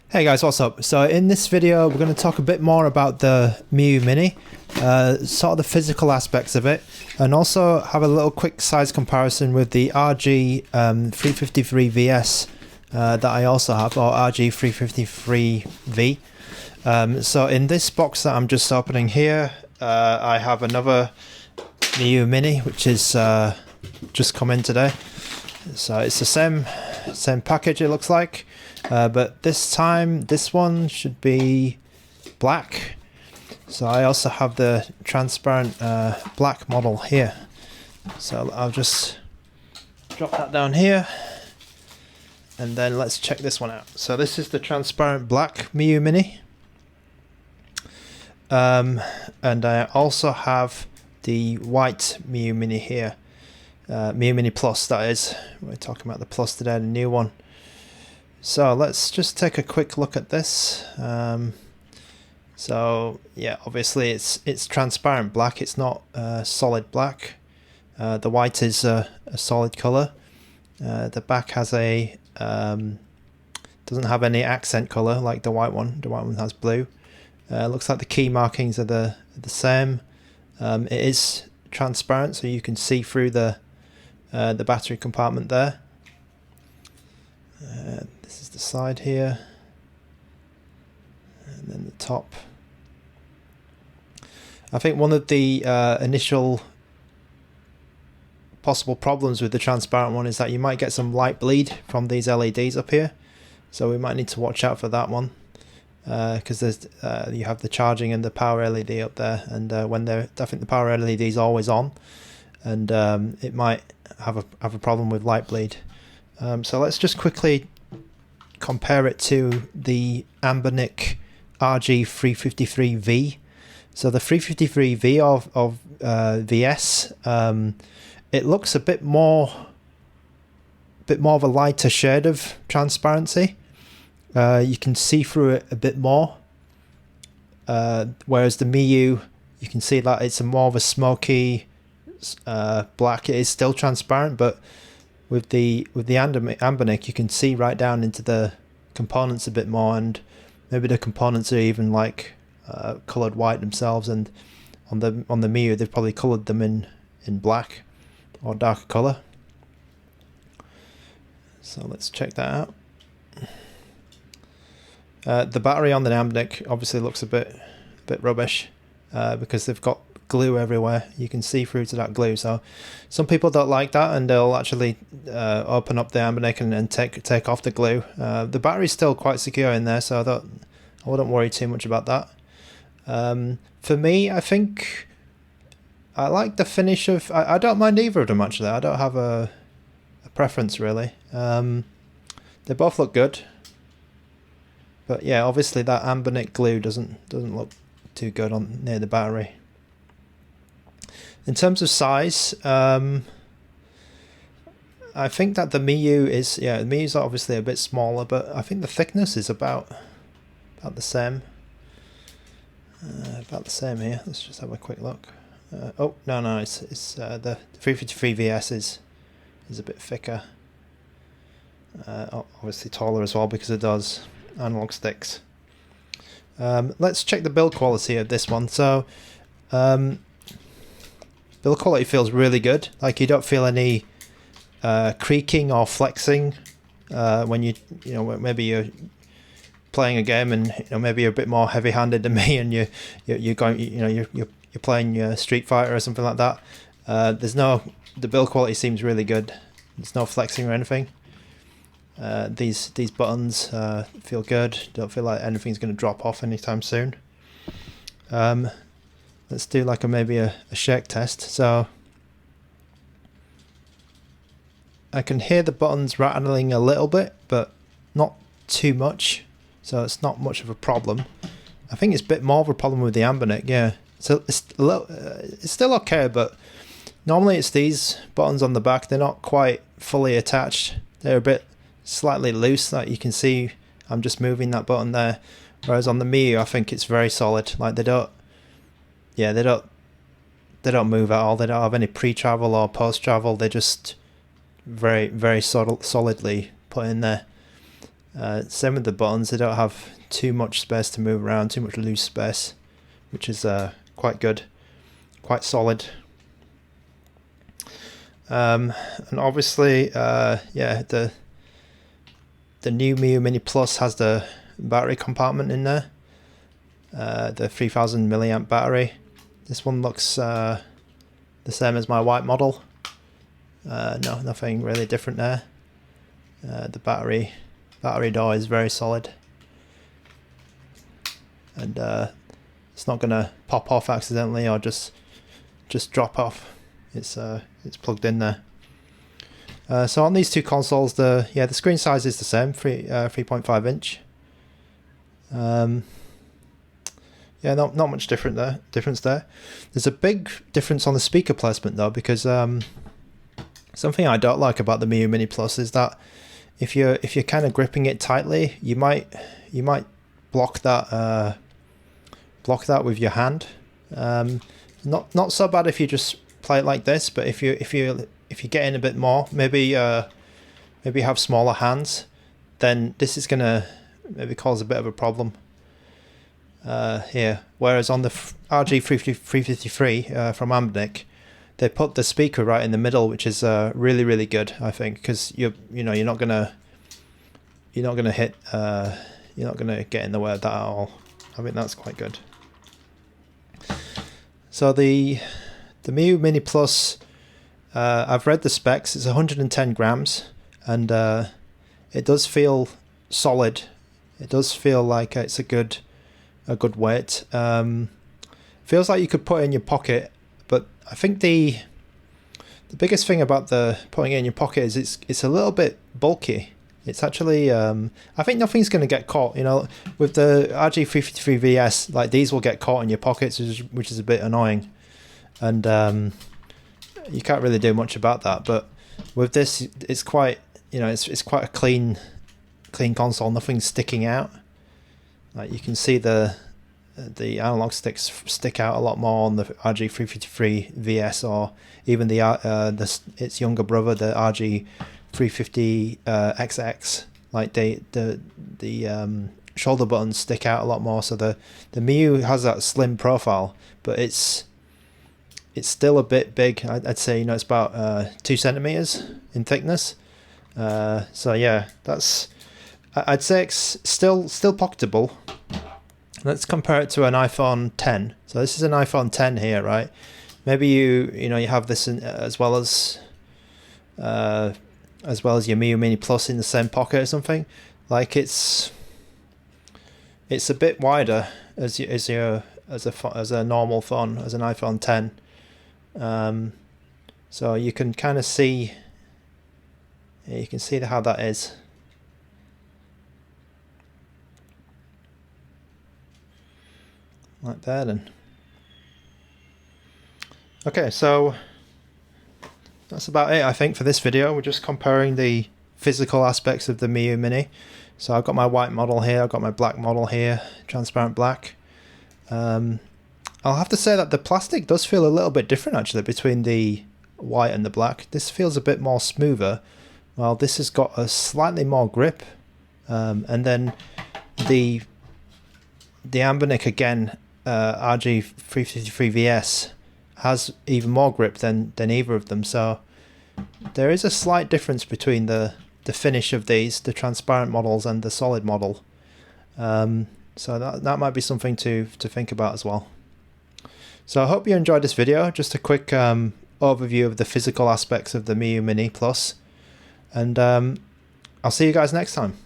Hey guys, what's up? So in this video we're going to talk a bit more about the Miyoo Mini, sort of the physical aspects of it, and also have a little quick size comparison with the RG353VS that I also have, or RG353V. So in this box that I'm just opening here, I have another Miyoo Mini which is just come in today. So it's the same package, it looks like. But this time, this one should be black. So I also have the transparent black model here. So I'll just drop that down here. And then let's check this one out. So this is the transparent black Miyoo Mini. And I also have the white Miyoo Mini here. Miyoo Mini Plus, that is. We're talking about the Plus today, the new one. So let's just take a quick look at this. So yeah, obviously it's transparent black. It's not solid black. The white is a solid color. The back has a doesn't have any accent color like the white one. The white one has blue. Looks like the key markings are the same. It is transparent, so you can see through the battery compartment there. This is the side here, and then the top. I think one of the initial possible problems with the transparent one is that you might get some light bleed from these LEDs up here, so we might need to watch out for that one, because there's you have the charging and the power LED up there, and when I think the power LED is always on, and it might have a problem with light bleed. So let's just quickly compare it to the Anbernic RG353V. So the 353V of VS, it looks a bit more of a lighter shade of transparency. You can see through it a bit more, whereas the Miyoo, you can see that it's more of a smoky black. It is still transparent, but with the Anbernic, you can see right down into the components a bit more, and maybe the components are even like colored white themselves. And on the Miyoo, they've probably colored them in black or darker color. So let's check that out. The battery on the Anbernic obviously looks a bit rubbish because they've got glue everywhere. You can see through to that glue, so some people don't like that, and they'll actually open up the Anbernic and take off the glue. The battery's still quite secure in there, so I wouldn't worry too much about that. For me, I think I like the finish of. I don't mind either of them actually. I don't have a preference really. They both look good, but yeah, obviously that Anbernic glue doesn't look too good on near the battery. In terms of size, I think that the Miyoo is, the Miyoo's obviously a bit smaller, but I think the thickness is about the same. About the same here. Let's just have a quick look. Oh no, it's the 353VS is a bit thicker. Obviously taller as well because it does analog sticks. Let's check the build quality of this one. So. Build quality feels really good. Like you don't feel any creaking or flexing when you maybe you're playing a game, and maybe you're a bit more heavy-handed than me, and you're going you're playing Street Fighter or something like that. The build quality seems really good. There's no flexing or anything. These buttons feel good. Don't feel like anything's going to drop off anytime soon. Let's do like maybe a shake test. So I can hear the buttons rattling a little bit, but not too much. So it's not much of a problem. I think it's a bit more of a problem with the Anbernic. Yeah, so it's still okay, but normally it's these buttons on the back. They're not quite fully attached. They're a bit slightly loose. Like you can see, I'm just moving that button there. Whereas on the Miyoo, I think it's very solid. Like they don't move at all. They don't have any pre-travel or post-travel. They're just very, very solidly put in there. Same with the buttons, they don't have too much space to move around, too much loose space, which is quite good, quite solid. And obviously, yeah, the new Miyoo Mini Plus has the battery compartment in there, the 3000 milliamp battery. This one looks the same as my white model. No, nothing really different there. The battery door is very solid, and it's not gonna pop off accidentally or just drop off. It's plugged in there. So on these two consoles, the screen size is the same, 3.5 inch. Yeah, not much difference there. There's a big difference on the speaker placement though, because something I don't like about the Miyoo Mini Plus is that if you're kind of gripping it tightly, you might block that with your hand. Not so bad if you just play it like this, but if you get in a bit more, maybe have smaller hands, then this is gonna maybe cause a bit of a problem here. Whereas on the RG353 from Anbernic, they put the speaker right in the middle, which is really good, I think, because you're not gonna hit you're not gonna get in the way of that at all. I think that's quite good. So the Miyoo Mini Plus, I've read the specs. It's 110 grams, and it does feel solid. It does feel like it's a good weight. Feels like you could put it in your pocket, but I think the biggest thing about the putting it in your pocket is it's a little bit bulky. It's actually I think nothing's going to get caught. With the RG353VS, like, these will get caught in your pockets, which is a bit annoying, and you can't really do much about that. But with this, it's quite it's quite a clean console. Nothing's sticking out. Like, you can see the analog sticks stick out a lot more on the RG353VS, or even its younger brother, the RG350XX. Like, the shoulder buttons stick out a lot more. So the Miyoo has that slim profile, but it's still a bit big. I'd say it's about 2 centimeters in thickness. So yeah, I'd say it's still pocketable. Let's compare it to an iPhone 10. So this is an iPhone 10 here, right? Maybe you have this as well as your Miyoo Mini Plus in the same pocket or something. Like, it's a bit wider as a normal phone, as an iPhone 10. So you can kind of see. You can see how that is. Like that. And okay, so that's about it, I think, for this video. We're just comparing the physical aspects of the Miyoo Mini. So I've got my white model here, I've got my black model here, transparent black. I'll have to say that the plastic does feel a little bit different, actually, between the white and the black. This feels a bit more smoother, while this has got a slightly more grip. And then the Anbernic, again, RG353VS, has even more grip than either of them. So there is a slight difference between the finish of these, the transparent models and the solid model. So that might be something to think about as well. So I hope you enjoyed this video. Just a quick overview of the physical aspects of the Miyoo Mini Plus, and I'll see you guys next time.